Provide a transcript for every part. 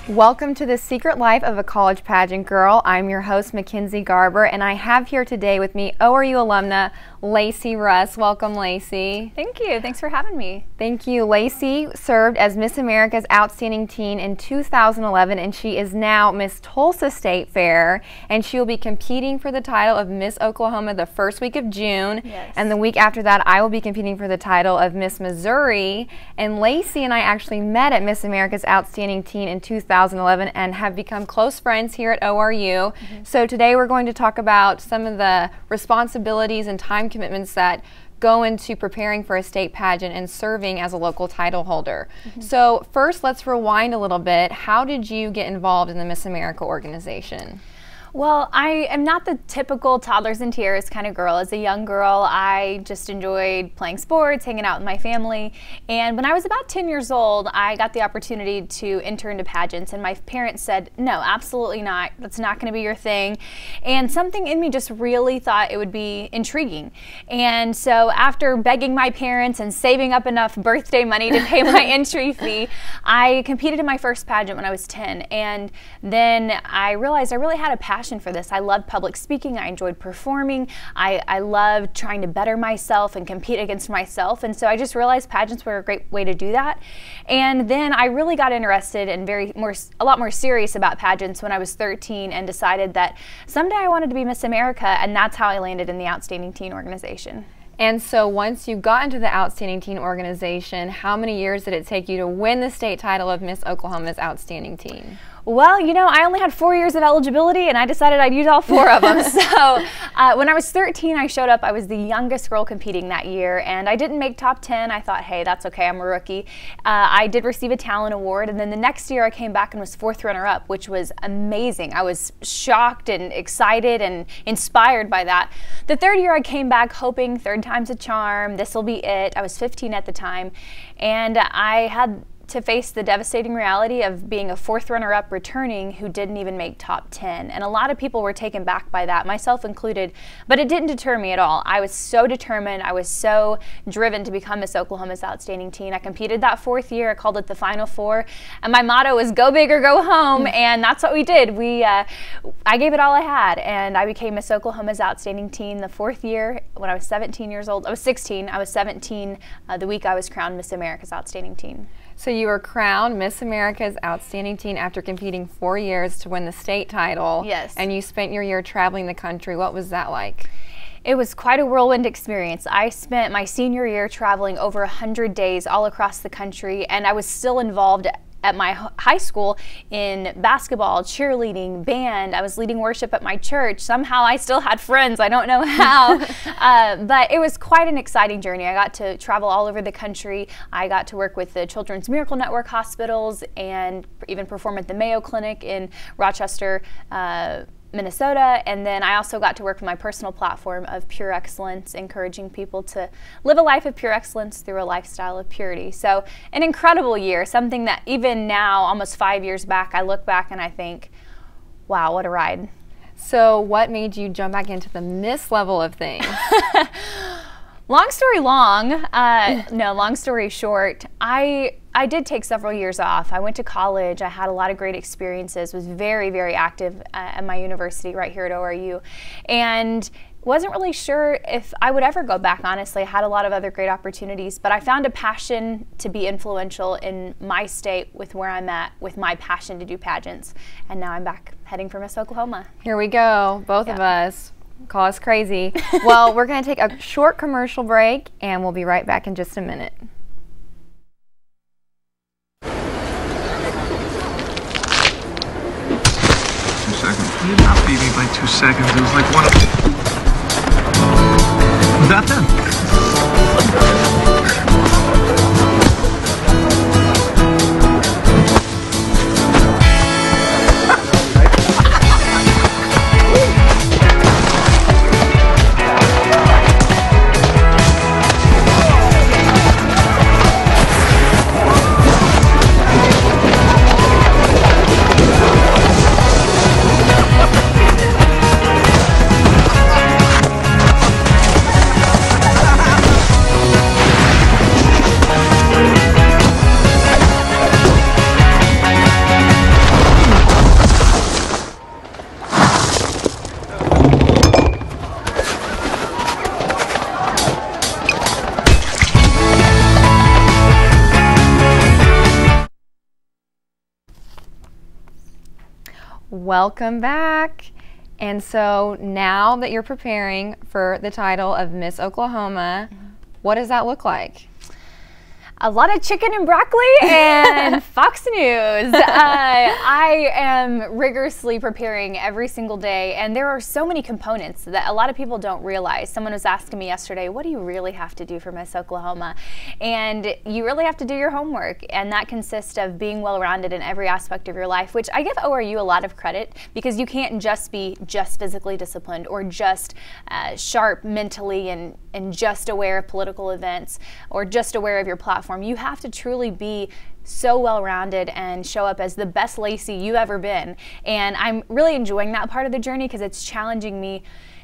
Welcome to the Secret Life of a College Pageant Girl. I'm your host, Mackenzie Garber, and I have here today with me ORU alumna Lacey Russ. Welcome, Lacey. Thank you. Thanks for having me. Thank you. Lacey served as Miss America's Outstanding Teen in 2011, and she is now Miss Tulsa State Fair, and she will be competing for the title of Miss Oklahoma the first week of June. Yes. And the week after that, I will be competing for the title of Miss Missouri. And Lacey and I actually met at Miss America's Outstanding Teen in 2011 and have become close friends here at ORU. So today we're going to talk about some of the responsibilities and time commitments that go into preparing for a state pageant and serving as a local title holder. So first, let's rewind a little bit. How did you get involved in the Miss America organization? Well, I am not the typical toddlers and tiaras kind of girl. As a young girl, I just enjoyed playing sports, hanging out with my family. And when I was about 10 years old, I got the opportunity to enter into pageants. And my parents said, no, absolutely not. That's not going to be your thing. And something in me just really thought it would be intriguing. And so after begging my parents and saving up enough birthday money to pay my entry fee, I competed in my first pageant when I was 10. And then I realized I really had a passion for this. I loved public speaking. I enjoyed performing. I loved trying to better myself and compete against myself. And so I just realized pageants were a great way to do that. And then I really got interested and a lot more serious about pageants when I was 13 and decided that someday I wanted to be Miss America, and that's how I landed in the Outstanding Teen organization. And so once you got into the Outstanding Teen organization, how many years did it take you to win the state title of Miss Oklahoma's Outstanding Teen? Well, you know, I only had 4 years of eligibility, and I decided I'd use all 4 of them. So when I was 13, I showed up. I was the youngest girl competing that year, and I didn't make top 10. I thought, hey, that's okay. I'm a rookie. I did receive a talent award, and then the next year I came back and was 4th runner-up, which was amazing. I was shocked and excited and inspired by that. The 3rd year I came back hoping 3rd time's a charm. This will be it. I was 15 at the time, and I had to face the devastating reality of being a 4th runner-up returning who didn't even make top 10. And a lot of people were taken back by that, myself included, but it didn't deter me at all. I was so determined. I was so driven to become Miss Oklahoma's Outstanding Teen. I competed that 4th year. I called it the Final Four, and my motto was go big or go home, and that's what we did. I gave it all I had, and I became Miss Oklahoma's Outstanding Teen the 4th year when I was 17 years old. I was 16. I was 17 the week I was crowned Miss America's Outstanding Teen. So you were crowned Miss America's Outstanding Teen after competing 4 years to win the state title. Yes. And you spent your year traveling the country. What was that like? It was quite a whirlwind experience. I spent my senior year traveling over 100 days all across the country, and I was still involved at my high school in basketball, cheerleading, band. I was leading worship at my church. Somehow I still had friends. I don't know how. But it was quite an exciting journey. I got to travel all over the country. I got to work with the Children's Miracle Network hospitals and even perform at the Mayo Clinic in Rochester, Minnesota, and then I also got to work with my personal platform of pure excellence, encouraging people to live a life of pure excellence through a lifestyle of purity. So an incredible year, something that even now, almost 5 years back, I look back and I think, wow, what a ride. So what made you jump back into the Miss level of things? Long story long, no, long story short, I did take several years off. I went to college. I had a lot of great experiences, was very, very active at my university right here at ORU, and wasn't really sure if I would ever go back, honestly. I had a lot of other great opportunities, but I found a passion to be influential in my state with where I'm at, with my passion to do pageants, and now I'm back heading for Miss Oklahoma. Here we go, both of us. Call us crazy. Well, we're going to take a short commercial break, and we'll be right back in just a minute. 2 seconds. You did not beat me by 2 seconds. It was like one of... Who's that then? Welcome back. And so now that you're preparing for the title of Miss Oklahoma, what does that look like? A lot of chicken and broccoli and Fox News. I am rigorously preparing every single day, and there are so many components that a lot of people don't realize. Someone was asking me yesterday, what do you really have to do for Miss Oklahoma? And you really have to do your homework, and that consists of being well-rounded in every aspect of your life, which I give ORU a lot of credit, because you can't just be physically disciplined or just sharp mentally and just aware of political events or just aware of your platform. You have to truly be so well-rounded and show up as the best Lacey you've ever been. And I'm really enjoying that part of the journey because it's challenging me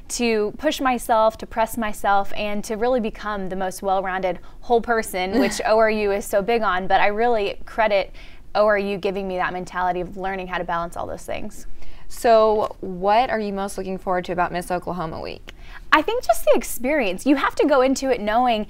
to push myself, to press myself, and to really become the most well-rounded whole person, which ORU is so big on. But I really credit ORU giving me that mentality of learning how to balance all those things. So what are you most looking forward to about Miss Oklahoma Week? I think just the experience. You have to go into it knowing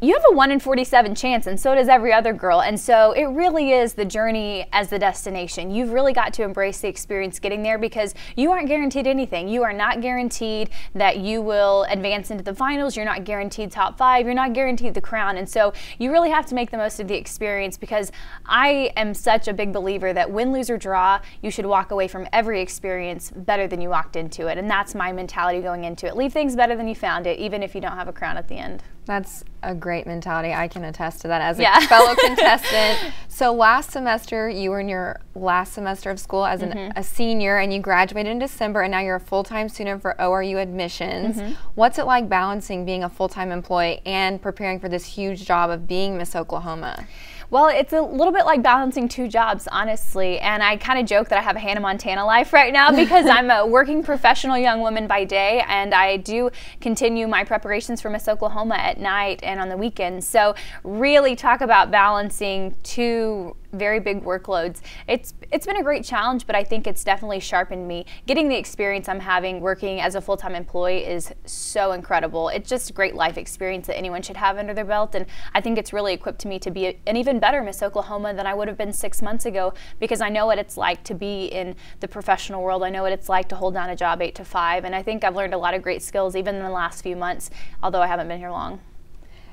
you have a 1 in 47 chance, and so does every other girl. And so it really is the journey as the destination. You've really got to embrace the experience getting there, because you aren't guaranteed anything. You are not guaranteed that you will advance into the finals. You're not guaranteed top 5. You're not guaranteed the crown. And so you really have to make the most of the experience, because I am such a big believer that win, lose, or draw, you should walk away from every experience better than you walked into it. And that's my mentality going into it. Leave things better than you found it, even if you don't have a crown at the end. That's a great mentality. I can attest to that as a fellow contestant. So last semester, you were in your last semester of school as a senior, and you graduated in December, and now you're a full-time student for ORU admissions. What's it like balancing being a full-time employee and preparing for this huge job of being Miss Oklahoma? Well, it's a little bit like balancing 2 jobs, honestly, and I kind of joke that I have a Hannah Montana life right now, because I'm a working professional young woman by day, and I do continue my preparations for Miss Oklahoma at night and on the weekends. So really talk about balancing 2 very big workloads. It's been a great challenge, but I think it's definitely sharpened me. Getting the experience I'm having working as a full-time employee is so incredible. It's just a great life experience that anyone should have under their belt, and I think it's really equipped me to be an even better Miss Oklahoma than I would have been 6 months ago, because I know what it's like to be in the professional world. I know what it's like to hold down a job 8 to 5, and I think I've learned a lot of great skills even in the last few months, although I haven't been here long.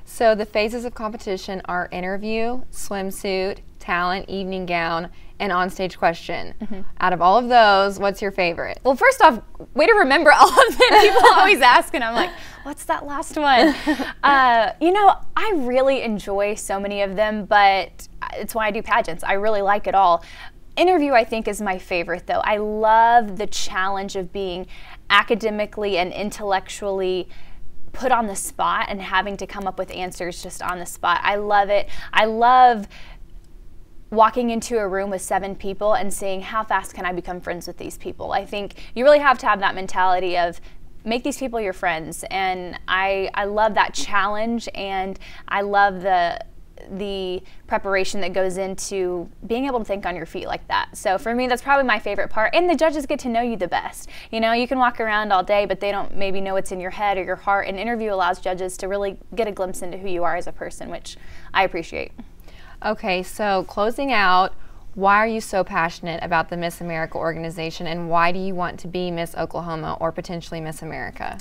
So the phases of competition are interview, swimsuit, talent, evening gown, and onstage question. Out of all of those, what's your favorite? Well, first off, way to remember all of them. People always ask, and I'm like, what's that last one? You know, I really enjoy so many of them, but it's why I do pageants. I really like it all. Interview, I think, is my favorite, though. I love the challenge of being academically and intellectually put on the spot and having to come up with answers just on the spot. I love it. I love walking into a room with 7 people and seeing how fast can I become friends with these people. I think you really have to have that mentality of make these people your friends, and I love that challenge, and I love the preparation that goes into being able to think on your feet like that. So for me, that's probably my favorite part, and the judges get to know you the best. You know, you can walk around all day, but they don't maybe know what's in your head or your heart. An interview allows judges to really get a glimpse into who you are as a person, which I appreciate. Okay, so closing out, why are you so passionate about the Miss America organization, and why do you want to be Miss Oklahoma or potentially Miss America?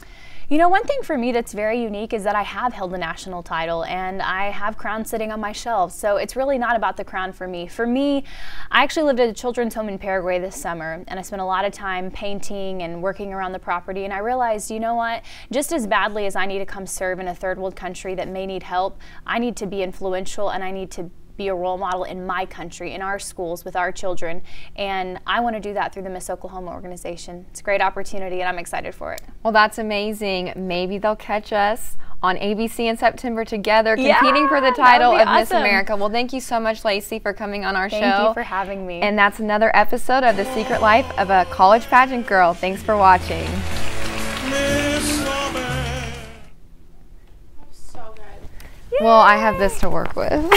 You know, one thing for me that's very unique is that I have held the national title, and I have crowns sitting on my shelves. So it's really not about the crown for me. For me, I actually lived at a children's home in Paraguay this summer, and I spent a lot of time painting and working around the property, and I realized, you know what, just as badly as I need to come serve in a third world country that may need help, I need to be influential, and I need to be a role model in my country, in our schools, with our children, and I want to do that through the Miss Oklahoma organization. It's a great opportunity, and I'm excited for it. Well, that's amazing. Maybe they'll catch us on ABC in September together, competing for the title of Miss America. Well, thank you so much, Lacey, for coming on our show. Thank you for having me. And that's another episode of The Secret Life of a College Pageant Girl. Thanks for watching. So good. Well, I have this to work with.